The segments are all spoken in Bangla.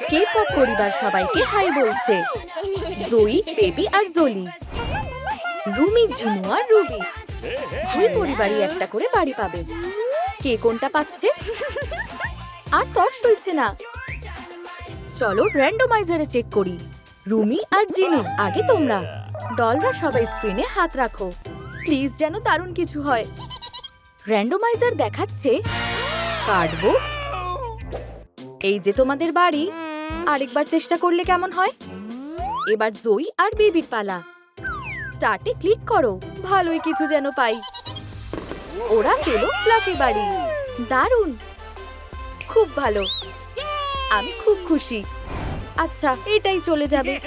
কে-পপ পরিবার সবাইকে হাই বলছে। জয়ী, বেবি আর জলি, রুমি, জিনু আর রুবি। দুই পরিবারই একটা করে বাড়ি পাবে। কে কোনটা পাচ্ছে? আর তর সইছে না। চলো র্যান্ডমাইজারে চেক করি। রুমি আর জিনু, আগে তোমরা। ডলরা সবাই স্ক্রিনে হাত রাখো। প্লিজ যেন দারুণ কিছু হয়। র্যান্ডমাইজার দেখাচ্ছে কাটবো। এই যে তোমাদের বাড়ি। আরেকবার চেষ্টা করলে কেমন হয়? এবার জয়ী আর বেবির পালা। স্টার্টে ক্লিক করো। ভালোই কিছু যেন পাই। ওরা পেল ফ্লাফি বাড়ি। দারুণ, খুব ভালো। আমি খুব খুশি। আচ্ছা, এটাই চলে যাবে।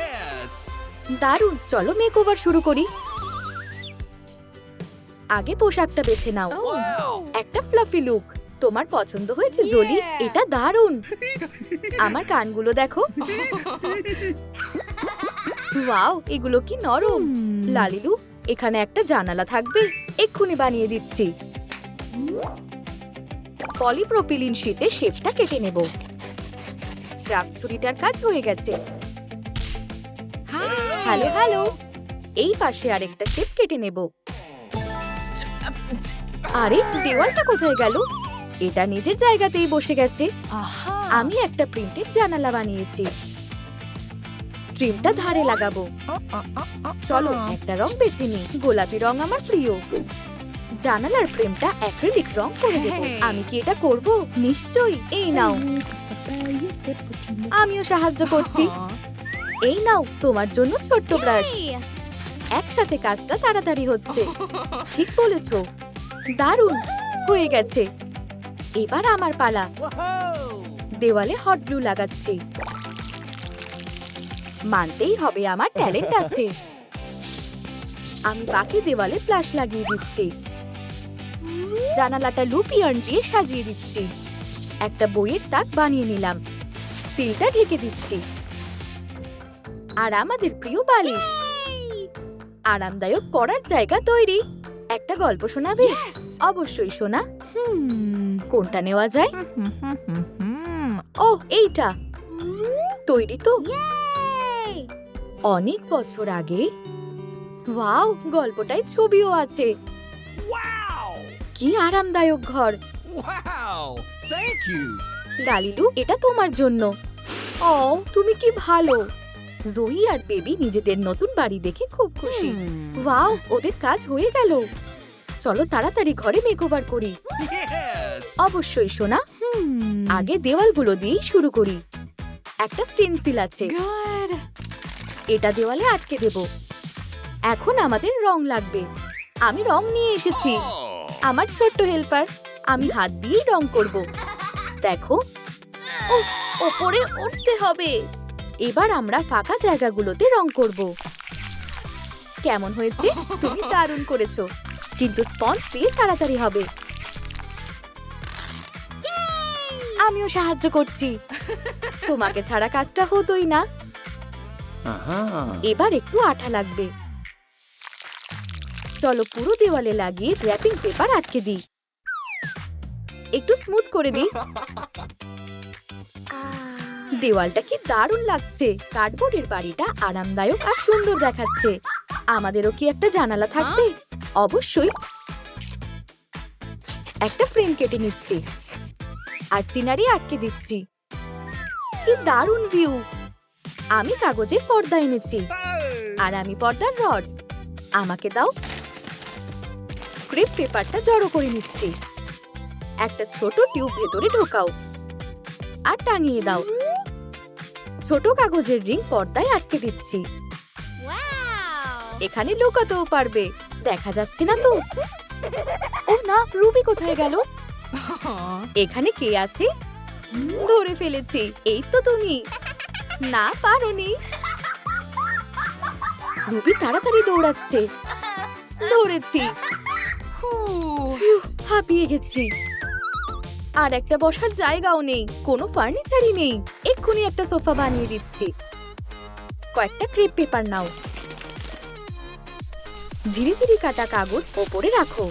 দারুণ, চলো মেকওভার শুরু করি। আগে পোশাকটা বেছে নাও। একটা ফ্লাফি লুক। তোমার পছন্দ হয়েছে জলি? এটা দারুণ। আমার কানগুলো দেখো। ওয়াও, এগুলো কি নরম। লালিলু, এখানে একটা জানালা থাকবে। এক্ষুনি বানিয়ে দিচ্ছি। পলিপ্রোপিলিন শীটে শেপটা কেটে নেব। ক্রাফট ছুরিটার কাজ হয়ে গেছে। Hello hello. এই পাশে আরেকটা শেপ কেটে নেব। আরে, দেওয়ালটা কোথায় গেল? এটা নিজের জায়গাতেই বসে গেছে। আমি একটা প্রিন্টেড জানালা বানিয়েছি। ট্রিমটা ধারে লাগাবো। চলো একটা রং বেছে নিই। গোলাপি রং আমার প্রিয়। জানালার ফ্রেমটা অ্যাক্রিলিক রং করে দেব। আমি কি এটা করব? নিশ্চয়ই। এই নাও। আমিও সাহায্য করছি। এই নাও তোমার জন্য ছোট্ট ব্রাশ। একসাথে কাজটা তাড়াতাড়ি হচ্ছে। ঠিক বলেছো। দারুণ হয়ে গেছে। এবার আমার পালা। দেওয়ালে হট গ্লু লাগাচ্ছি। মানতেই হবে আমার ট্যালেন্ট আছে। আমি বাকি দেওয়ালে ফ্ল্যাশ লাগিয়ে দিচ্ছি। জানালাটা লুপিয়ার্ন দিয়ে সাজিয়ে দিচ্ছি। একটা বইয়ের তাক বানিয়ে নিলাম। স্টিলটা ঢেকে দিচ্ছি। আর আমাদের প্রিয় বালিশ। আরামদায়ক পড়ার জায়গা তৈরি। একটা গল্প শোনাবে? অবশ্যই শোনা। কোনটা নেওয়া যায়? ওহ, এইটা। তৈরি তো? অনেক বছর আগে। ওয়াও, গল্পটায় ছবিও আছে। কি আরামদায়ক ঘর। লালিলু, এটা তোমার জন্য। ও, তুমি কি ভালো। জয়ী আর বেবি নিজেদের নতুন বাড়ি দেখে খুব খুশি। ওয়াও, ওদের কাজ হয়ে গেল। চলো তাড়াতাড়ি ঘরে মেকওভার করি। অবশ্যই সোনা। আগে দেওয়ালগুলো দিয়েই শুরু করি। একটা স্টেনসিল আছে। এটা দেওয়ালে আটকে দেব। এখন আমাদের রং লাগবে। আমি রং নিয়ে এসেছি। আমার ছোট্ট হেল্পার। আমি হাত দিয়েই রং করব। দেখো, ওপরে উঠতে হবে। এবার আমরা ফাঁকা জায়গাগুলোতে রং করব। কেমন হয়েছে? তুমি দারুণ করেছো। কিন্তু স্পঞ্জ দিয়ে তাড়াতাড়ি হবে। আমিও সাহায্য করছি। তোমাকে ছাড়া কাজটা হতোই না। এবার একটু আঠা লাগবে। চলো পুরো দেওয়ালে লাগিয়ে র্যাপিং পেপার আটকে দিই। একটু স্মুথ করে দিই। দেওয়ালটা কি দারুণ লাগছে। কার্ডবোর্ডের বাড়িটা আরামদায়ক আর সুন্দর দেখাচ্ছে। আমাদেরও কি একটা জানালা থাকবে? অবশ্যই। একটা ফ্রেম কেটে নিচ্ছি আর সিনারি আটকে দিচ্ছি। কি দারুণ ভিউ। আমি কাগজের পর্দা এনেছি। আর আমি পর্দার রড। আমাকে দাও। ক্রেপ পেপারটা জড়ো করে নিচ্ছি। একটা ছোট টিউব ভেতরে ঢোকাও আর টাঙিয়ে দাও। ছোট কাগজের রিং পর্দায় আটকে দিচ্ছি। এখানে লুকাতেও পারবে। দেখা যাচ্ছে না তো? ও না, রুবি কোথায় গেল? এখানে কে আছে? ধরে ফেলেছি। এই তো তুমি। না, পারোনি। রুবি তাড়াতাড়ি দৌড়াচ্ছে। ধরেছি। হাঁপিয়ে গেছি। আর একটা বসার জায়গাও নেই। কোনো ফার্নিচারই নেই। এক্ষুনি একটা সোফা বানিয়ে দিচ্ছি। কয়েকটা ক্রেপ পেপার নাও। ঝিরিঝিরি কাটা কাগজ ওপরে রাখো।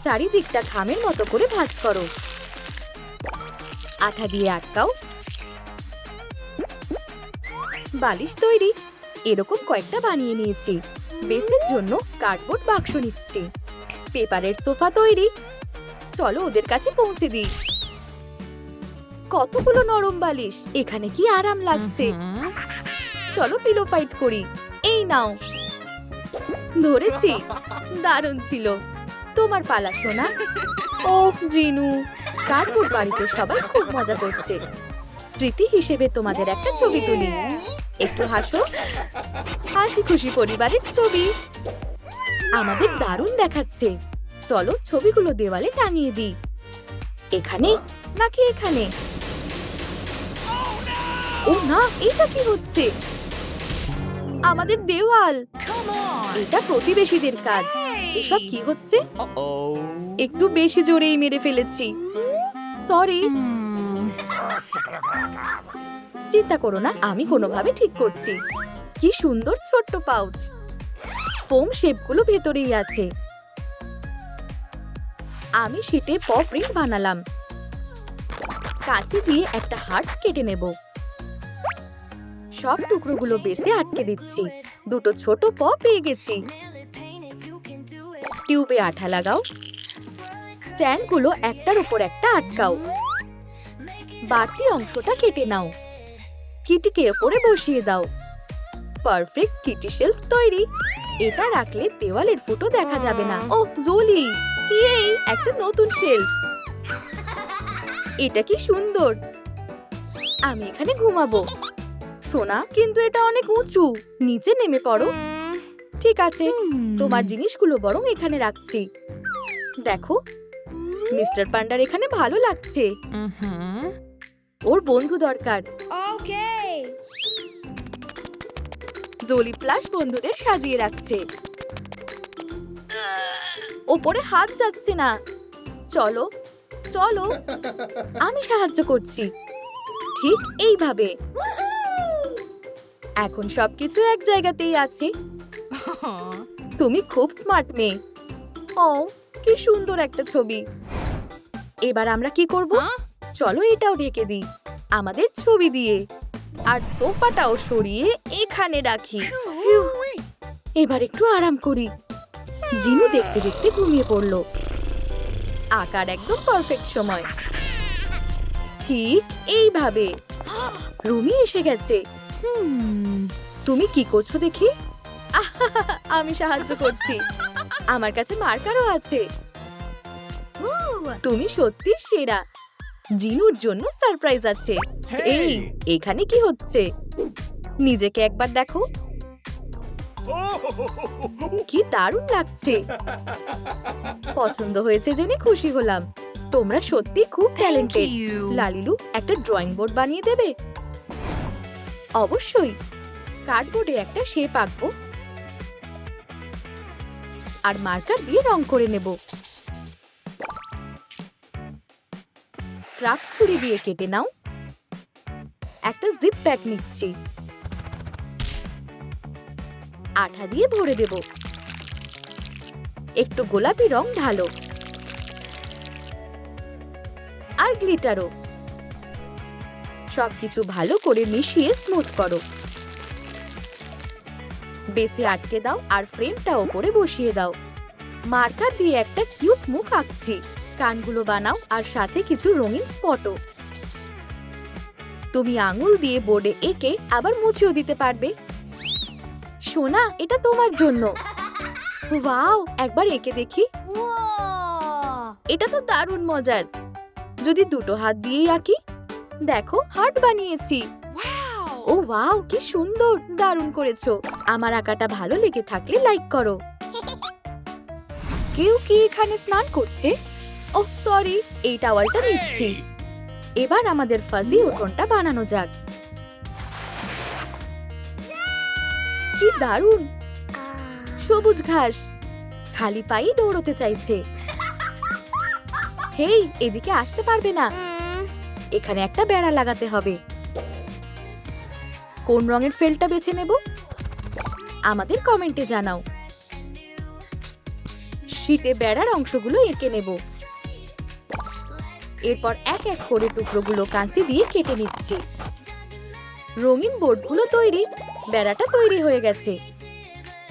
চারিদিকটা খামের মতো করে ভাঁজ করো। আঠা দিয়ে আটকাও। বালিশ তৈরি। এরকম কয়েকটা বানিয়ে নিয়েছি। বেসের জন্য কার্ডবোর্ড বাক্স নিচ্ছি। পেপারের সোফা তৈরি। চলো ওদের কাছে পৌঁছে দিই। কতগুলো নরম বালিশ, এখানে কি আরাম লাগছে। চলো পিলো ফাইট করি। এই নাও। ধরেছি। দারুণ ছিল। তোমার পালা সোনা। ওহ জিনু, কার্ডবোর্ড বাড়িতে সবাই খুব মজা করছে। স্মৃতি হিসেবে তোমাদের একটা ছবি তুলি। একটু হাসো। হাসি খুশি পরিবারের ছবি। আমাদের দারুণ দেখাচ্ছে। চলো ছবিগুলো দেওয়ালে টাঙিয়ে দিই। এখানে নাকি এখানে? ও না, এটা কি হচ্ছে? আমাদের দেওয়াল। এটা প্রতিবেশীদের কাজ। এসব কি হচ্ছে? একটু বেশি জোরেই মেরে ফেলেছি। সরি। চিন্তা করো না, আমি কোনোভাবে ঠিক করছি। কি সুন্দর ছোট্ট পাউচ। ফোম শেপগুলো ভেতরেই আছে। আমি শীটে প প্রিন্ট বানালাম। কাঁচি দিয়ে একটা হার্ট কেটে নেব। সব টুকরোগুলো বেসে আটকে দিচ্ছি। দুটো ছোট প পেয়ে গেছি। টিউবে আঠা লাগাও। স্ট্যান্ডগুলো একটার উপর একটা আটকাও। বাড়তি অংশটা কেটে নাও। কিটিকে ওপরে বসিয়ে দাও। পারফেক্ট কিটি শেলফ তৈরি। এটা রাখলে দেওয়ালের ফুটো দেখা যাবে না। ওহ জোলি, এই একটা নতুন শেলফ। এটা কি সুন্দর। আমি এখানে ঘুমাবো। সোনা, কিন্তু এটা অনেক উঁচু। নিচে নেমে পড়ো। ঠিক আছে, তোমার জিনিসগুলো বরং এখানে রাখছি। দেখো, মিস্টার পান্ডার এখানে ভালো লাগছে। ওর বন্ধু দরকার। জোলি প্লাস বন্ধুদের সাজিয়ে রাখছে। ওপরে হাত যাচ্ছে না। চলো চলো, আমি সাহায্য করছি। ঠিক এইভাবে। এখন সবকিছু এক জায়গাতেই আছে। তুমি খুব স্মার্ট মেয়ে। ও কি সুন্দর একটা ছবি। এবার আমরা কি করব? চলো এটাও ঢেকে দিই আমাদের ছবি দিয়ে। আর সোফাটাও সরিয়ে এখানে রাখি। এবার একটু আরাম করি। জিনু দেখতে দেখতে ঘুমিয়ে পড়লো। আকার একদম পারফেক্ট সময়। ঠিক এইভাবে। রুমি এসে গেছে। তুমি কি করছো দেখি? আমি সাহায্য করছি। আমার কাছে মার্কারও আছে। তুমি সত্যি সেরা। জিনুর জন্য সারপ্রাইজ আছে। এই এখানে কি হচ্ছে? নিজেকে একবার দেখো। কি দারুণ লাগছে। পছন্দ হয়েছে জেনে খুশি হলাম। তোমরা সত্যি খুব ট্যালেন্টেড। লালিলু, একটা ড্রয়িং বোর্ড বানিয়ে দেবে? অবশ্যই। কার্ডবোর্ডে একটা শেপ আঁকবো আর মার্কার দিয়ে রং করে নেব। ক্রাফট ছুরি দিয়ে কেটে নাও। একটা জিপ প্যাক নিচ্ছি। আঠা দিয়ে ভরে দেব। একটু গোলাপি রং ঢালো। আর গ্লিটারও। সবকিছু ভালো করে মিশিয়ে স্মুথ করো। বেসে আটকে দাও আর ফ্রেমটা ওপরে বসিয়ে দাও। মার্কার দিয়ে একটা কিউট মুখ আঁকছি। কানগুলো বানাও আর সাথে কিছু রঙিন স্পটও। তুমি আঙুল দিয়ে বোর্ডে এঁকে আবার মুছেও দিতে পারবে। সোনা, এটা তোমার জন্য। ওয়াও, একবার এঁকে দেখি। এটা তো দারুণ মজার। যদি দুটো হাত দিয়েই আঁকি। দেখো, হার্ট বানিয়েছি। ও ওয়াও, কি সুন্দর। দারুণ করেছো। আমার আঁকাটা ভালো লেগে থাকলে লাইক করো। কেউ কি এখানে স্নান করছে? ওহ সরি, এই টাওয়ালটা নিচ্ছি। এবার আমাদের ফাজি উঠোনটা বানানো যাক। কি দারুণ। সবুজ ঘাস। খালি পায়ে দৌড়তে চাইছে। হেই, এদিকে আসতে পারবে না। এখানে একটা বেড়া লাগাতে হবে। কোন রঙের ফেলটা বেছে নেব? আমাদের কমেন্টে জানাও। শীটে বেড়ার অংশগুলো এঁকে নেব। এরপর এক এক করে টুকরোগুলো কাঁচি দিয়ে কেটে নিচ্ছি। রঙিন বোর্ডগুলো তৈরি, বেড়াটা তৈরি হয়ে গেছে।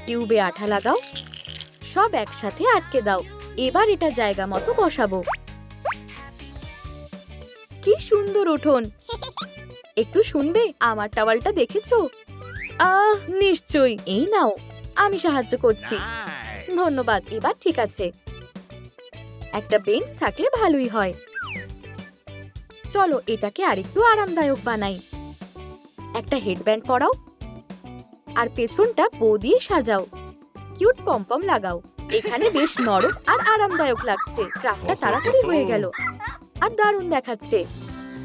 টিউবে আঠা লাগাও, সব একসাথে আটকে দাও। এবার এটা জায়গা মতো বসাবো। কি সুন্দর উঠোন! একটু শুনবে? আমার টাওয়ালটা দেখেছো? নিশ্চয়ই। এই নাও, আমি সাহায্য করছি। ধন্যবাদ। এবার ঠিক আছে। একটা বেঞ্চ থাকলে ভালোই হয়। চলো এটাকে আরেকটু আরামদায়ক বানাই। একটা হেডব্যান্ড পরাও আর পেছনটা বো দিয়ে সাজাও। কিউট পমপম লাগাও। এখানে বেশ নরম আর আরামদায়ক লাগছে। ক্রাফটটা তাড়াতাড়ি হয়ে গেল আর দারুণ দেখাচ্ছে।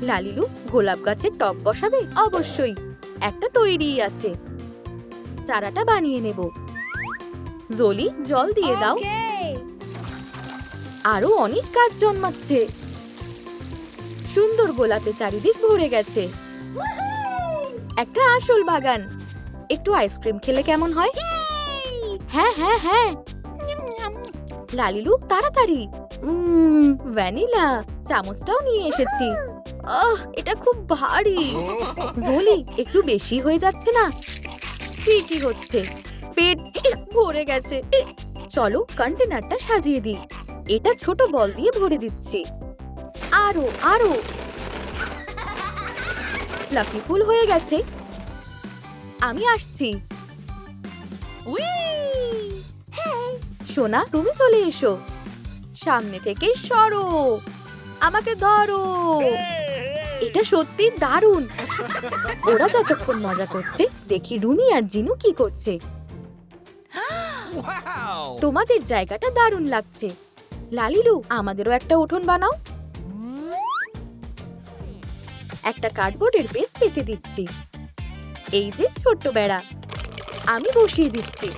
লালিলু গোলাপ গাছের টব বসাবে? অবশ্যই, একটা তৈরিই আছে। চারাটা বানিয়ে নেব। জলি, জল দিয়ে দাও। আরো অনেক গাছ জন্মাচ্ছে। সুন্দর গোলাপে চারিদিক ভরে গেছে। একটা আসল বাগান। একটু আইসক্রিম খেলে কেমন হয়? হ্যাঁ হ্যাঁ হ্যাঁ। লালিলু তাড়াতাড়ি। ভ্যানিলা। চামচটাও নিয়ে এসেছি। এটা খুব ভারী। জলি, একটু বেশি হয়ে যাচ্ছে না? ঠিকই হচ্ছে। পেট ভরে গেছে। চলো কন্টেনারটা সাজিয়ে দিই। এটা ছোট বল দিয়ে ভরে দিচ্ছি। আরো আরো। ফ্লাফি ফুল হয়ে গেছে। আমি আসছি। সোনা, তুমি চলে এসো। সামনে থেকে সরো। আমাকে ধরো। এটা সত্যি দারুণ। ওরা যতক্ষণ মজা করছে, দেখি রুমি আর জিনু কি করছে। তোমাদের জায়গাটা দারুণ লাগছে। লালিলু, আমাদেরও একটা উঠোন বানাও। একটা কার্ডবোর্ডের বেস পেতে দিচ্ছি। এই যে ছোট্ট বেড়া, আমি বসিয়ে দিচ্ছি।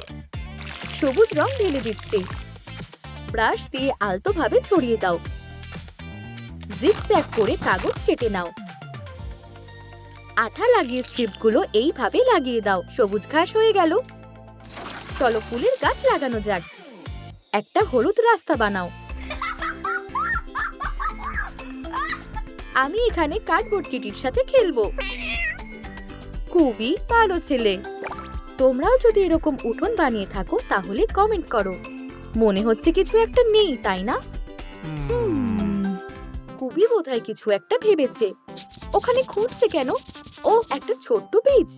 সবুজ রং ঢেলে দিচ্ছি। ব্রাশ দিয়ে আলতোভাবে ছড়িয়ে দাও। জিগজ্যাগ করে কাগজ কেটে নাও। আঠা লাগিয়ে স্ট্রিপগুলো এইভাবে লাগিয়ে দাও। সবুজ ঘাস হয়ে গেল। চলো ফুলের গাছ লাগানো যাক। একটা হলুদ রাস্তা বানাও। আমি এখানে কার্ডবোর্ড কিটির সাথে খেলবো। খুবই ভালো ছেলে। তোমরাও যদি এরকম উঠোন বানিয়ে থাকো তাহলে কমেন্ট করো। মনে হচ্ছে কিছু একটা নেই, তাই না? খুবই বোধহয় কিছু একটা ভেবেছে। ওখানে খুঁজছে কেন? ও, একটা ছোট্ট বীজ।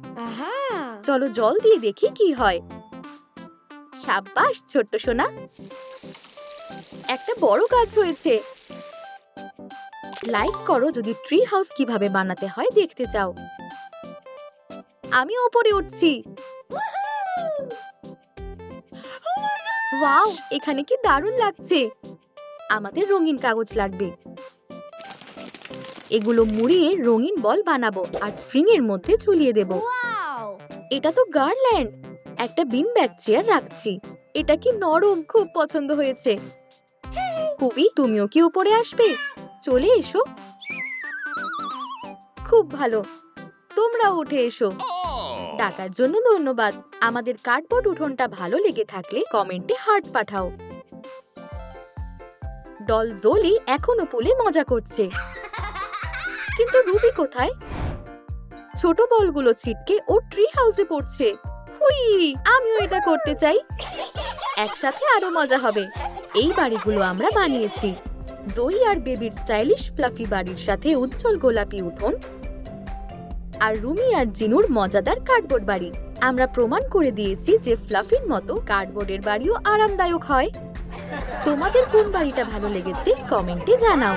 চলো জল দিয়ে দেখি কি হয়। সাব্বাস ছোট্ট সোনা, একটা বড় গাছ হয়েছে। লাইক করো যদি ট্রি হাউস কিভাবে বানাতে হয় দেখতে চাও। আমি ওপরে উঠছি। ওয়াও, এখানে কি দারুণ লাগছে। আমাদের রঙিন কাগজ লাগবে। এগুলো মুড়িয়ে রঙিন বল বানাবো আর স্প্রিং এর মধ্যে ঝুলিয়ে দেব। এটা তো গার্ল্যান্ড। একটা বিন ব্যাগ চেয়ার রাখছি। এটা কি নরম, খুব পছন্দ হয়েছে। কুবি, তুমিও কি উপরে আসবে? চলে এসো। খুব ভালো, তোমরাও উঠে এসো। ডাকার জন্য ধন্যবাদ। আমাদের কার্ডবোর্ড উঠোনটা ভালো লেগে থাকলে কমেন্টে হার্ট পাঠাও। ডল জলি এখনো পুলে মজা করছে। কিন্তু রুবি কোথায়? ছোট বলগুলো ছিটকে ও ট্রি হাউসে পড়ছে। হুই, আমিও এটা করতে চাই। একসাথে আরো মজা হবে। এই বাড়িগুলো আমরা বানিয়েছি। জয়ী আর বেবির স্টাইলিশ ফ্লাফি বাড়ির সাথে উজ্জ্বল গোলাপি উঠোন, আর রুমি আর জিনুর মজাদার কার্ডবোর্ড বাড়ি। আমরা প্রমাণ করে দিয়েছি যে ফ্লাফির মতো কার্ডবোর্ডের বাড়িও আরামদায়ক হয়। তোমাদের কোন বাড়িটা ভালো লেগেছে কমেন্টে জানাও।